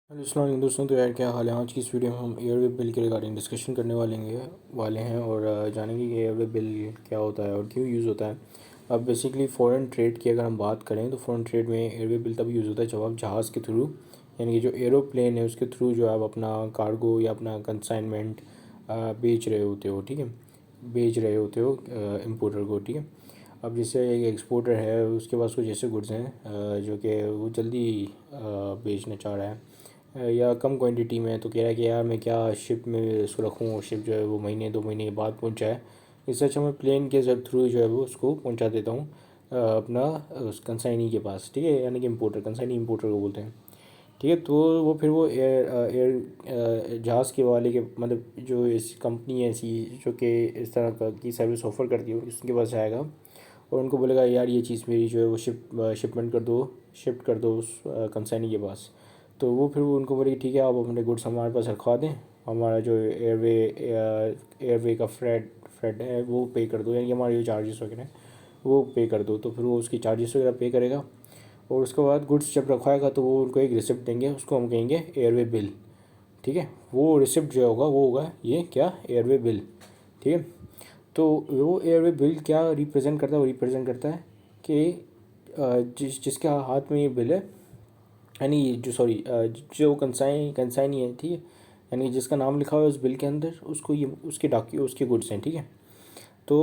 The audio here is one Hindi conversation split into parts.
हेलो अस्सलाम वालेकुम दोस्तों। तो यार क्या हाल है। आज की इस वीडियो में हम एयरवे बिल के रिगार्डिंग डिस्कशन करने वाले हैं और जानेंगे कि एयरवे बिल क्या होता है और क्यों यूज़ होता है। अब बेसिकली फ़ॉरेन ट्रेड की अगर हम बात करें तो फ़ॉरेन ट्रेड में एयरवे बिल तब यूज़ होता है जब आप जहाज़ के थ्रू, यानी कि जो एरोप्लेन है उसके थ्रू जो आप अपना कार्गो या अपना कंसाइनमेंट बेच रहे होते हो, ठीक है, बेच रहे होते हो इम्पोर्टर को, ठीक है। अब जैसे एक एक्सपोर्टर है, उसके पास कुछ ऐसे गुड्स हैं जो कि वो जल्दी बेचना चाह रहा है या कम क्वांटिटी में, तो कह रहा है कि यार मैं क्या शिप में इसको रखूँ और शिप जो है वो महीने 2 महीने के बाद पहुँच जाए। इससे अच्छा मैं प्लेन के जब थ्रू जो है वो उसको पहुँचा देता हूँ अपना उस कंसाइनी के पास, ठीक है, यानी कि इम्पोर्टर, कंसाइनी इम्पोर्टर को बोलते हैं, ठीक है। तो वो फिर वो एयर जहाज़ के वाले के मतलब जो इस कंपनी है ऐसी जो कि इस तरह का की सर्विस ऑफ़र करती है उसके पास जाएगा और उनको बोलेगा यार ये चीज़ मेरी जो है वो शिपमेंट कर दो, शिफ्ट कर दो उस कंसाइनी के पास। तो वो फिर वो उनको बोलेगी ठीक है आप अपने गुड्स हमारे पास रखवा दें, हमारा जो एयरवे का फ्रेट है वो पे कर दो, यानी कि हमारे जो चार्जेस वगैरह हैं वो पे कर दो। तो फिर वो उसकी चार्जेस वगैरह पे करेगा और उसके बाद गुड्स जब रखवाएगा तो वो उनको एक रिसिप्ट देंगे, उसको हम कहेंगे एयरवे बिल, ठीक है। वो रिसिप्ट जो होगा वो होगा ये क्या, एयरवे बिल, ठीक है। तो वो एयरवे बिल क्या रिप्रेजेंट करता है, वो रिप्रेजेंट करता है कि जिसके हाथ में ये बिल है, यानी जो सॉरी जो कंसाइनी है, ठीक है, यानी जिसका नाम लिखा हुआ है उस बिल के अंदर, उसको ये उसके गुड्स हैं, ठीक है। तो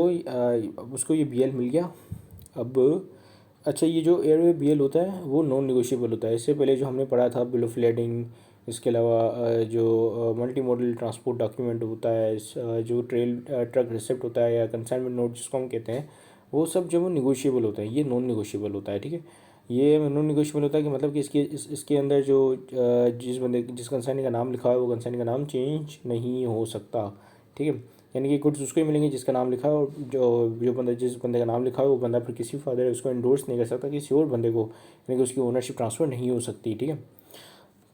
उसको ये बीएल मिल गया। अब अच्छा, ये जो एयरवे बीएल होता है वो नॉन निगोशिएबल होता है। इससे पहले जो हमने पढ़ा था बिल ऑफ लेडिंग, इसके अलावा जो मल्टी मॉडल ट्रांसपोर्ट डॉक्यूमेंट होता है, जो ट्रक रिसिप्ट होता है या कंसाइनमेंट नोट जिसको हम कहते हैं, वो सब जो वो निगोशिएबल होता है, ये नॉन निगोशिएबल होता है, ठीक है। ये नॉन निगोशिएबल होता है कि मतलब कि इसके अंदर जो जिस कंसाइनी का नाम लिखा है वो कंसाइनी का नाम चेंज नहीं हो सकता, ठीक है। यानी कि गुड्स उसको ही मिलेंगे जिसका नाम लिखा है और जिस बंदे का नाम लिखा है वो बंदा फिर किसी फर्दर उसको इंडोर्स नहीं कर सकता किसी और बंदे को, यानी कि उसकी ओनरशिप ट्रांसफ़र नहीं हो सकती, ठीक है।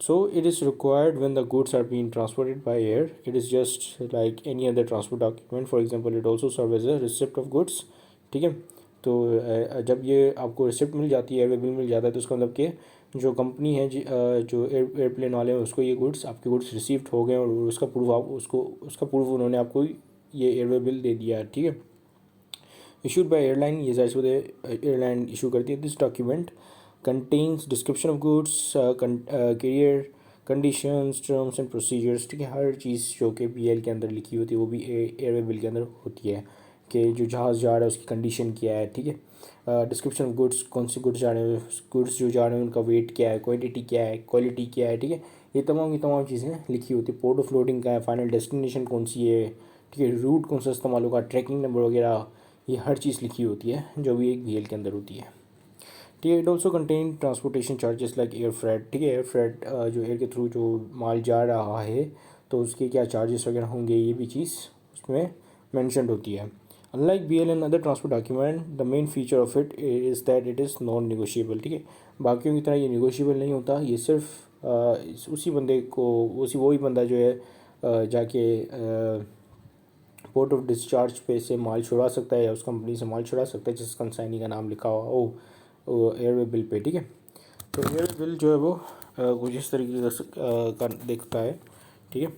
So it is required when the goods are being transported by air. It is just like any other transport document. For example, it also serves as a receipt of goods, ठीक है। तो जब ये आपको रिसिप्ट मिल जाती है, एयरवे बिल मिल जाता है, तो उसका मतलब कि जो कंपनी है जो एयरप्लेन वाले हैं उसको ये गुड्स, आपके गुड्स रिसीव्ड हो गए और उसका प्रूफ आप उसका प्रूफ उन्होंने आपको ये एयरवे बिल दे दिया है, ठीक है। इशूड बाय एयरलाइन, ये जाहिर सी बात है एयरलाइन इशू करती है। This document contains description of goods, carrier conditions, terms and procedures, ठीक है। हर चीज़ जो कि बीएल के अंदर लिखी होती है वो भी एयरवे बिल के अंदर होती है कि जो जहाज़ जा रहा है उसकी कंडीशन क्या है, ठीक है। डिस्क्रिप्शन ऑफ गुड्स, कौन से गुड्स जा रहे हैं, गुड्स जो जा रहे हैं उनका वेट क्या है, क्वांटिटी क्या है, क्वालिटी क्या है, ठीक है। ये तमाम की तमाम चीज़ें लिखी होती है। पोर्ट ऑफ लोडिंग का है, फाइनल डेस्टिनेशन कौन सी है, ठीक है, रूट कौन सा इस्तेमाल होगा, ट्रैकिंग नंबर वगैरह, ये हर चीज़ लिखी होती है जो भी एक बीएल के अंदर होती है, ठीक है। It also contain transportation charges like air freight, ठीक है। एयर फ्रेट जो एयर के थ्रू जो माल जा रहा है तो उसके क्या चार्जेस वगैरह होंगे, ये भी चीज़ उसमें मैंशनड होती है। Unlike B L and other transport document, the main feature of it is that it is non negotiable, ठीक है। बाकियों की तरह ये निगोशिएबल नहीं होता, ये सिर्फ उसी बंदे को, वही बंदा जो है जाके पोर्ट ऑफ डिस्चार्ज पे से माल छुड़ा सकता है या उस कंपनी से माल छुड़ा सकता है जिस कंसाइनी का नाम लिखा हुआ वो एयरवे बिल पे, ठीक है। तो एयरवे बिल जो है वो कुछ इस तरीके का दिखता है, ठीक है।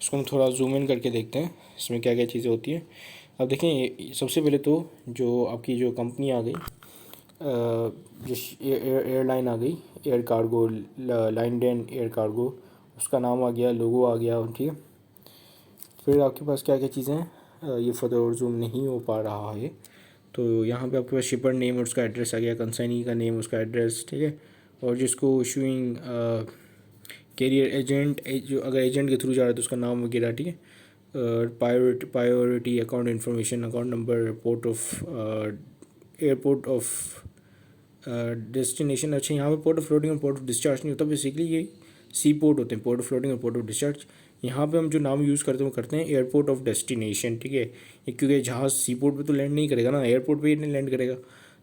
इसको हम थोड़ा जूम इन करके देखते हैं इसमें क्या क्या चीज़ें होती हैं। अब देखें सबसे पहले तो जो आपकी जो कंपनी आ गई, जो एयरलाइन आ गई, एयर कार्गो, लाइनडेन एयर कार्गो, उसका नाम आ गया, लोगो आ गया, ठीक है। फिर आपके पास क्या क्या चीज़ें हैं, ये फर्दर और जूम नहीं हो पा रहा है, तो यहाँ पे आपके पास शिपर नेम और उसका एड्रेस आ गया, कंसाइनी का नेम, उसका एड्रेस, ठीक है। और जिसको इशूइंग कैरियर एजेंट, जो अगर एजेंट के थ्रू जा रहा है तो उसका नाम वगैरह, ठीक है। Priority account information, account number, port of airport of destination. अच्छा, यहाँ पे पोर्ट ऑफ लोडिंग और पोर्ट ऑफ डिस्चार्ज नहीं होता, बेसिकली ये सी पोर्ट होते हैं, पोर्ट ऑफ लोडिंग और पोर्ट ऑफ डिस्चार्ज। यहाँ पे हम जो नाम यूज़ करते हैं वो करते हैं एयरपोर्ट ऑफ डेस्टिनेशन, ठीक है। क्योंकि जहाज़ सी पोर्ट पर तो लैंड नहीं करेगा ना, एयरपोर्ट पर ही नहीं लैंड करेगा,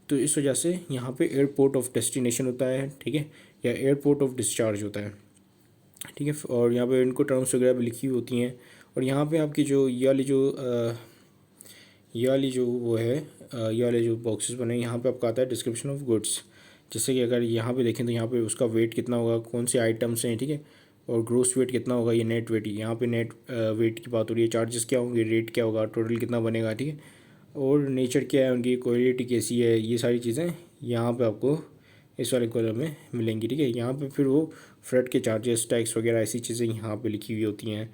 तो इस वजह से यहाँ पे एयरपोर्ट ऑफ डेस्टिनेशन होता है, ठीक है, या एयरपोर्ट ऑफ डिस्चार्ज होता है, ठीक है। और यहाँ पे इनको टर्म्स वगैरह भी लिखी होती हैं। और यहाँ पे आपकी जो ये वाली जो वो है, ये वाले जो बॉक्सेस बने हैं, यहाँ पे आपका आता है डिस्क्रिप्शन ऑफ गुड्स, जैसे कि अगर यहाँ पे देखें तो यहाँ पे उसका वेट कितना होगा, कौन से आइटम्स हैं, ठीक है, और ग्रोस वेट कितना होगा, ये नेट वेट, यहाँ पे नेट वेट की बात हो रही है, चार्जेस क्या होंगे, रेट क्या होगा, टोटल कितना बनेगा, ठीक है, और नेचर क्या है उनकी, क्वालिटी कैसी है, ये सारी चीज़ें यहाँ पे आपको इस वाले कॉलम में मिलेंगी, ठीक है। यहाँ पे फिर वो फ्रेट के चार्जेस, टैक्स वगैरह ऐसी चीज़ें यहाँ पे लिखी हुई होती हैं।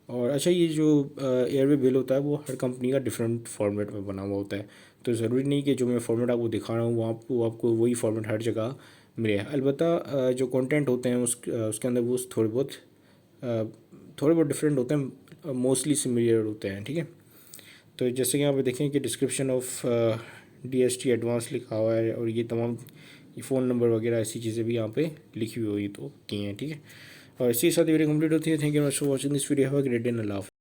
और अच्छा, ये जो एयरवे बिल होता है वो हर कंपनी का डिफरेंट फॉर्मेट में बना हुआ होता है, तो ज़रूरी नहीं कि जो मैं फॉर्मेट आपको दिखा रहा हूँ वो आपको वही फॉर्मेट हर जगह मिले। अलबत्ता जो कंटेंट होते हैं उसके अंदर वो थोड़े बहुत डिफरेंट होते हैं, मोस्टली सिमिलर होते हैं, ठीक है। तो जैसे कि यहाँ पे देखें कि डिस्क्रिप्शन ऑफ DST एडवांस लिखा हुआ है, और ये तमाम ये फ़ोन नंबर वगैरह ऐसी चीज़ें भी यहाँ पे लिखी हुई तो की हैं, ठीक है। और इसी के साथ वीडियो कंप्लीट होती है। Thank you much for watching this video. Have a great day. अल्लाह हाफ़िज़।